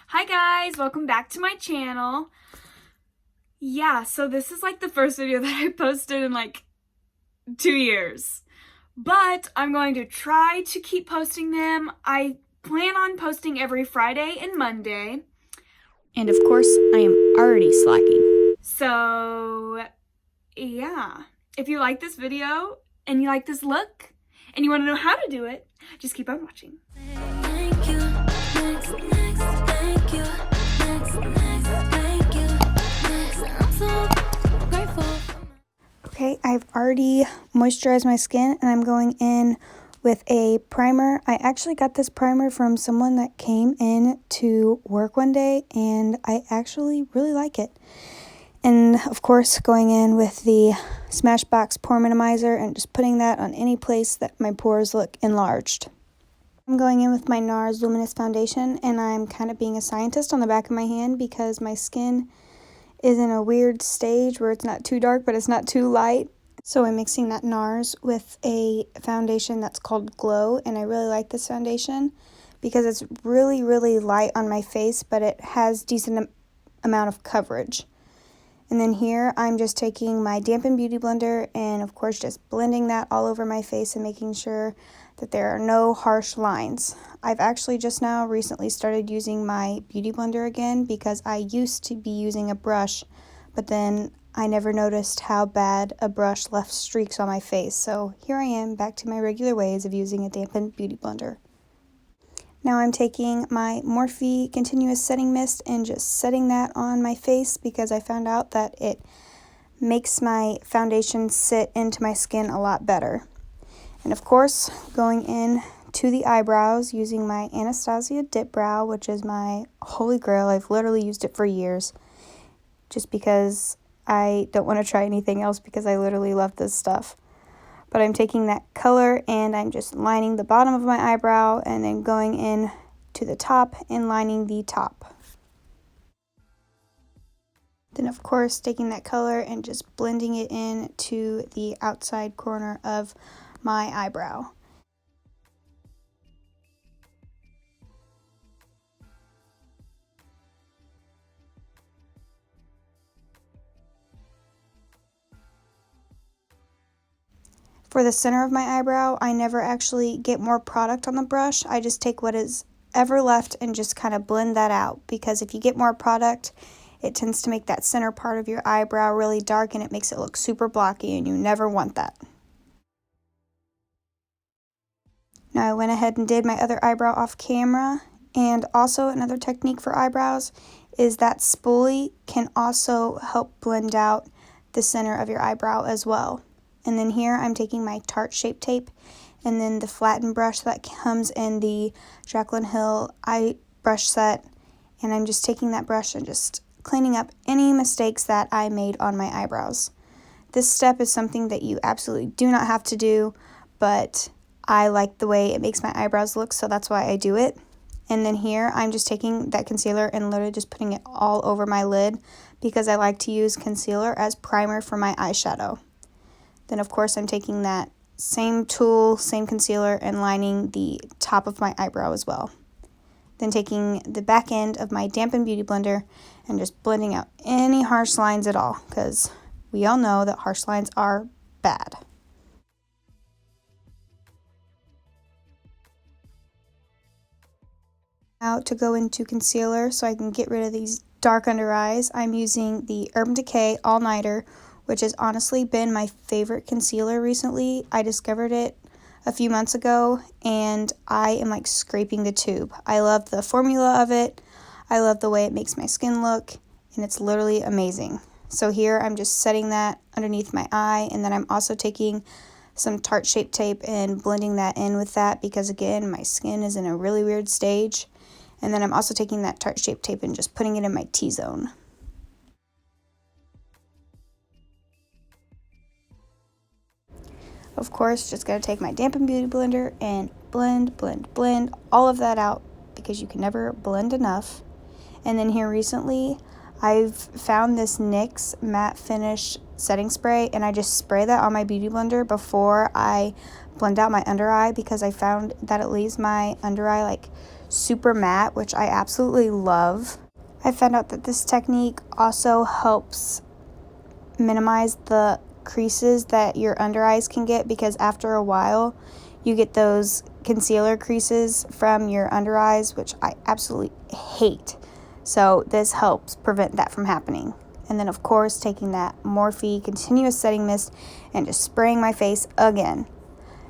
Hi guys, welcome back to my channel. Yeah, so this is like the first video that I posted in like 2 years. But I'm going to try to keep posting them. I plan on posting every Friday and Monday. And of course, I am already slacking. So, yeah. If you like this video and you like this look and you want to know how to do it, just keep on watching. Thank you. Next, thank you. Next, thank you. Next, I'm so grateful. Okay, I've already moisturized my skin and I'm going in with a primer. I actually got this primer from someone that came in to work one day and I actually really like it. And of course, going in with the Smashbox Pore Minimizer and just putting that on any place that my pores look enlarged. I'm going in with my NARS Luminous Foundation and I'm kind of being a scientist on the back of my hand because my skin is in a weird stage where it's not too dark but it's not too light. So I'm mixing that NARS with a foundation that's called Glow, and I really like this foundation because it's really light on my face, but it has decent amount of coverage. And then here I'm just taking my Dampen Beauty Blender and of course just blending that all over my face and making sure that there are no harsh lines. I've actually just now recently started using my Beauty Blender again because I used to be using a brush, but then I never noticed how bad a brush left streaks on my face. So here I am back to my regular ways of using a dampened Beauty Blender. Now I'm taking my Morphe Continuous Setting Mist and just setting that on my face because I found out that it makes my foundation sit into my skin a lot better. And of course, going in to the eyebrows using my Anastasia Dip Brow, which is my holy grail. I've literally used it for years just because I don't want to try anything else because I literally love this stuff. But I'm taking that color and I'm just lining the bottom of my eyebrow and then going in to the top and lining the top. Then of course taking that color and just blending it in to the outside corner of my eyebrow. For the center of my eyebrow, I never actually get more product on the brush. I just take what is ever left and just kind of blend that out, because if you get more product, it tends to make that center part of your eyebrow really dark and it makes it look super blocky, and you never want that. Now I went ahead and did my other eyebrow off camera, and also another technique for eyebrows is that spoolie can also help blend out the center of your eyebrow as well. And then here I'm taking my Tarte Shape Tape and then the flattened brush that comes in the Jaclyn Hill eye brush set, and I'm just taking that brush and just cleaning up any mistakes that I made on my eyebrows. This step is something that you absolutely do not have to do, but I like the way it makes my eyebrows look, so that's why I do it. And then here I'm just taking that concealer and literally just putting it all over my lid because I like to use concealer as primer for my eyeshadow. Then of course I'm taking that same tool, same concealer, and lining the top of my eyebrow as well. Then taking the back end of my Dampen Beauty Blender and just blending out any harsh lines at all, because we all know that harsh lines are bad. Now to go into concealer so I can get rid of these dark under eyes, I'm using the Urban Decay All Nighter, which has honestly been my favorite concealer recently. I discovered it a few months ago and I am like scraping the tube. I love the formula of it. I love the way it makes my skin look, and it's literally amazing. So here I'm just setting that underneath my eye, and then I'm also taking some Tarte Shape Tape and blending that in with that because again, my skin is in a really weird stage. And then I'm also taking that Tarte Shape Tape and just putting it in my T-zone. Of course, just gotta take my Dampen Beauty Blender and blend all of that out because you can never blend enough. And then here recently, I've found this NYX Matte Finish Setting Spray, and I just spray that on my Beauty Blender before I blend out my under eye because I found that it leaves my under eye like super matte, which I absolutely love. I found out that this technique also helps minimize the creases that your under eyes can get, because after a while you get those concealer creases from your under eyes, which I absolutely hate. So this helps prevent that from happening. And then of course taking that Morphe continuous setting mist and just spraying my face again.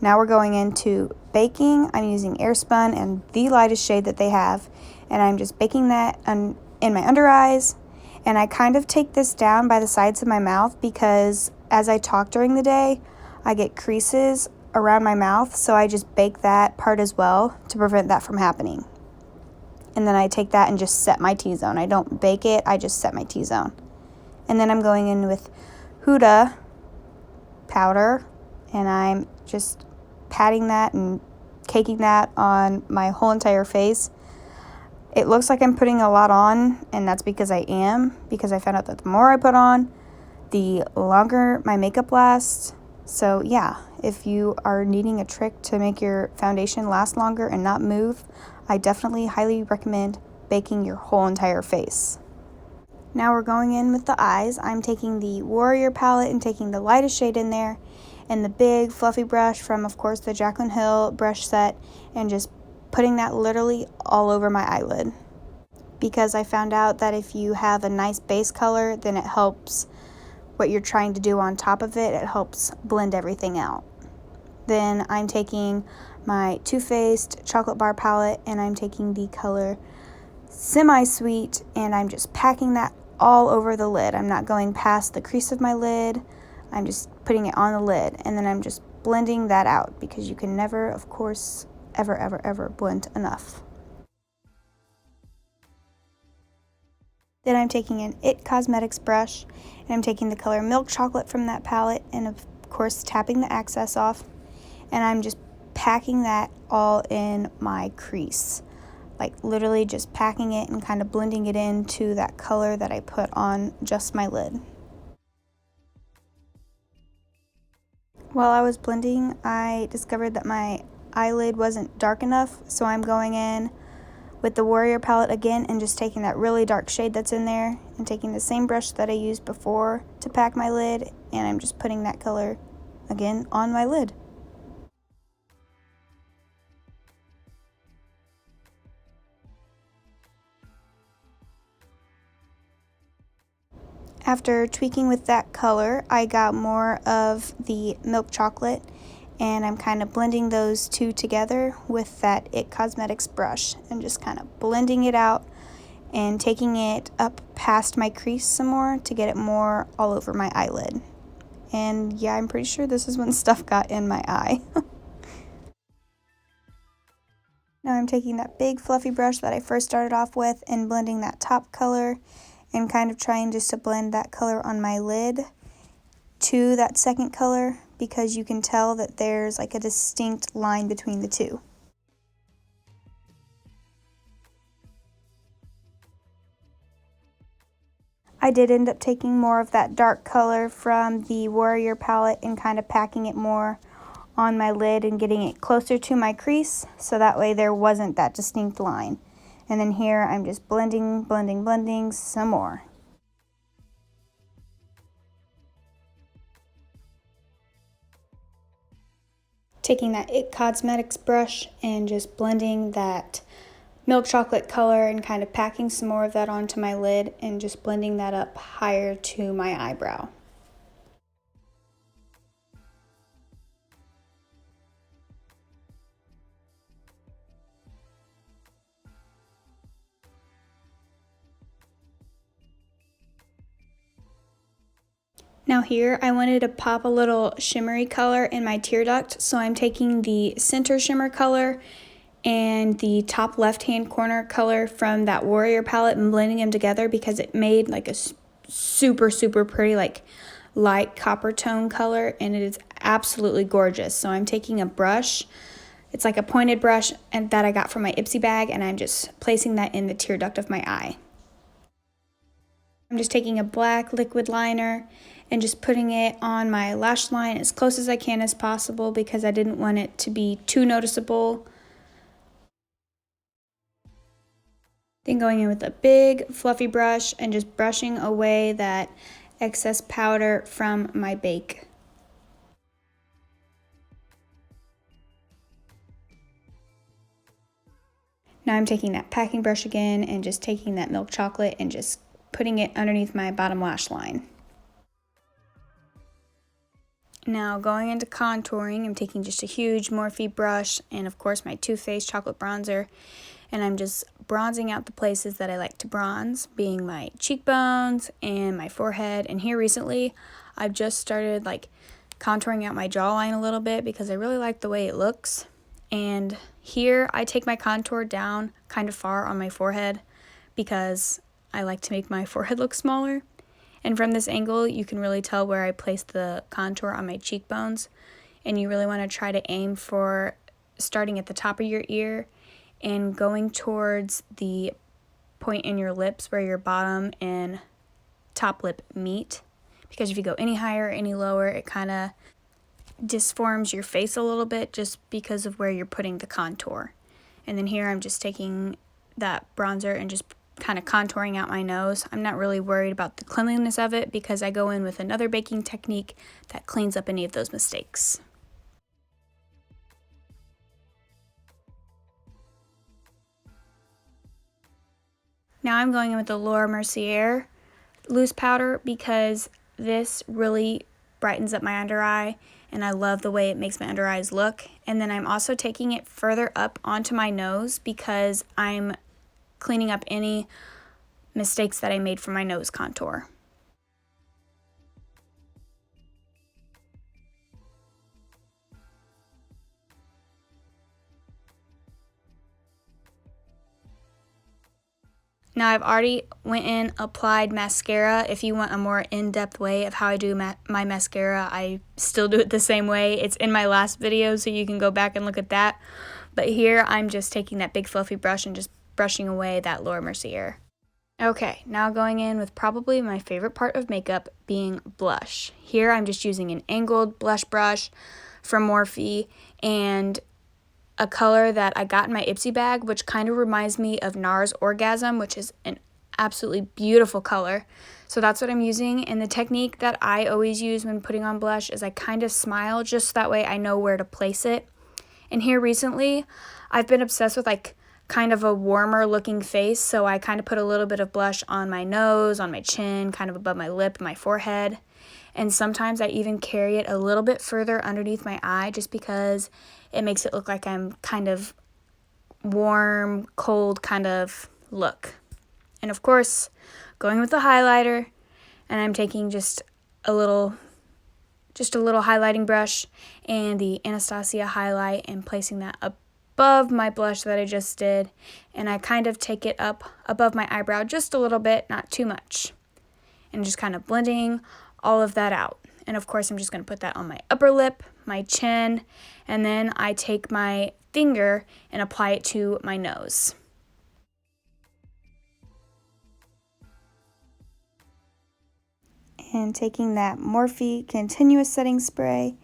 Now we're going into baking. I'm using Airspun and the lightest shade that they have, and I'm just baking that in my under eyes. And I kind of take this down by the sides of my mouth because as I talk during the day, I get creases around my mouth, so I just bake that part as well to prevent that from happening. And then I take that and just set my T-zone. I don't bake it, I just set my T-zone. And then I'm going in with Huda powder, and I'm just patting that and caking that on my whole entire face. It looks like I'm putting a lot on, and that's because I am, because I found out that the more I put on, the longer my makeup lasts. So yeah, if you are needing a trick to make your foundation last longer and not move, I definitely highly recommend baking your whole entire face. Now we're going in with the eyes. I'm taking the Warrior palette and taking the lightest shade in there, and the big fluffy brush from, of course, the Jaclyn Hill brush set, and just putting that literally all over my eyelid. Because I found out that if you have a nice base color, then it helps what you're trying to do on top of it. It helps blend everything out. Then I'm taking my Too Faced chocolate bar palette, and I'm taking the color Semi-Sweet, and I'm just packing that all over the lid. I'm not going past the crease of my lid. I'm just putting it on the lid, and then I'm just blending that out, because you can never, of course, ever blend enough. Then I'm taking an IT Cosmetics brush, and I'm taking the color Milk Chocolate from that palette, and of course tapping the excess off, and I'm just packing that all in my crease. Like literally just packing it and kind of blending it into that color that I put on just my lid. While I was blending, I discovered that my eyelid wasn't dark enough, so I'm going in with the Warrior palette again and just taking that really dark shade that's in there and taking the same brush that I used before to pack my lid, and I'm just putting that color again on my lid. After tweaking with that color, I got more of the Milk Chocolate, and I'm kind of blending those two together with that IT Cosmetics brush and just kind of blending it out and taking it up past my crease some more to get it more all over my eyelid. And yeah, I'm pretty sure this is when stuff got in my eye. Now I'm taking that big fluffy brush that I first started off with and blending that top color and kind of trying just to blend that color on my lid to that second color, because you can tell that there's like a distinct line between the two. I did end up taking more of that dark color from the Warrior palette and kind of packing it more on my lid and getting it closer to my crease, so that way there wasn't that distinct line. And then here I'm just blending some more. Taking that IT Cosmetics brush and just blending that Milk Chocolate color and kind of packing some more of that onto my lid and just blending that up higher to my eyebrow. Now here, I wanted to pop a little shimmery color in my tear duct, so I'm taking the center shimmer color and the top left-hand corner color from that Warrior palette and blending them together, because it made like a super pretty like light copper tone color, and it is absolutely gorgeous. So I'm taking a brush, it's like a pointed brush and that I got from my Ipsy bag, and I'm just placing that in the tear duct of my eye. I'm just taking a black liquid liner and just putting it on my lash line as close as I can as possible because I didn't want it to be too noticeable. Then going in with a big fluffy brush and just brushing away that excess powder from my bake. Now I'm taking that packing brush again and just taking that milk chocolate and just putting it underneath my bottom lash line. Now going into contouring, I'm taking just a huge Morphe brush and of course my Too Faced chocolate bronzer, and I'm just bronzing out the places that I like to bronze, being my cheekbones and my forehead. And here recently I've just started like contouring out my jawline a little bit because I really like the way it looks. And here I take my contour down kind of far on my forehead because I like to make my forehead look smaller. And from this angle, you can really tell where I place the contour on my cheekbones. And you really want to try to aim for starting at the top of your ear and going towards the point in your lips where your bottom and top lip meet. Because if you go any higher or any lower, it kind of disforms your face a little bit just because of where you're putting the contour. And then here I'm just taking that bronzer and just kind of contouring out my nose. I'm not really worried about the cleanliness of it because I go in with another baking technique that cleans up any of those mistakes. Now I'm going in with the Laura Mercier loose powder because this really brightens up my under eye and I love the way it makes my under eyes look. And then I'm also taking it further up onto my nose because I'm cleaning up any mistakes that I made from my nose contour. Now I've already went in, applied mascara. If you want a more in-depth way of how I do my mascara, I still do it the same way. It's in my last video, so you can go back and look at that. But here I'm just taking that big fluffy brush and just brushing away that Laura Mercier. Okay, now going in with probably my favorite part of makeup, being blush. Here I'm just using an angled blush brush from Morphe and a color that I got in my Ipsy bag, which kind of reminds me of NARS Orgasm, which is an absolutely beautiful color. So that's what I'm using. And the technique that I always use when putting on blush is I kind of smile just that way I know where to place it. And here recently, I've been obsessed with like kind of a warmer looking face, so I kind of put a little bit of blush on my nose, on my chin, kind of above my lip, my forehead. And sometimes I even carry it a little bit further underneath my eye just because it makes it look like I'm kind of warm, cold kind of look. And of course, going with the highlighter, and I'm taking just a little highlighting brush and the Anastasia highlight and placing that above my blush that I just did. And I kind of take it up above my eyebrow just a little bit, not too much. And just kind of blending all of that out. And of course, I'm just going to put that on my upper lip, my chin, and then I take my finger and apply it to my nose. And taking that Morphe continuous setting spray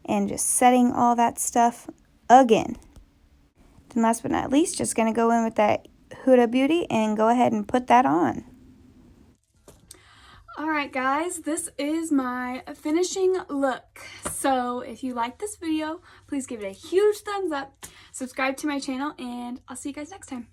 and just setting all that stuff again. Then last but not least, just going to go in with that Huda Beauty and go ahead and put that on. Alright guys, this is my finishing look. So if you like this video, please give it a huge thumbs up, subscribe to my channel, and I'll see you guys next time.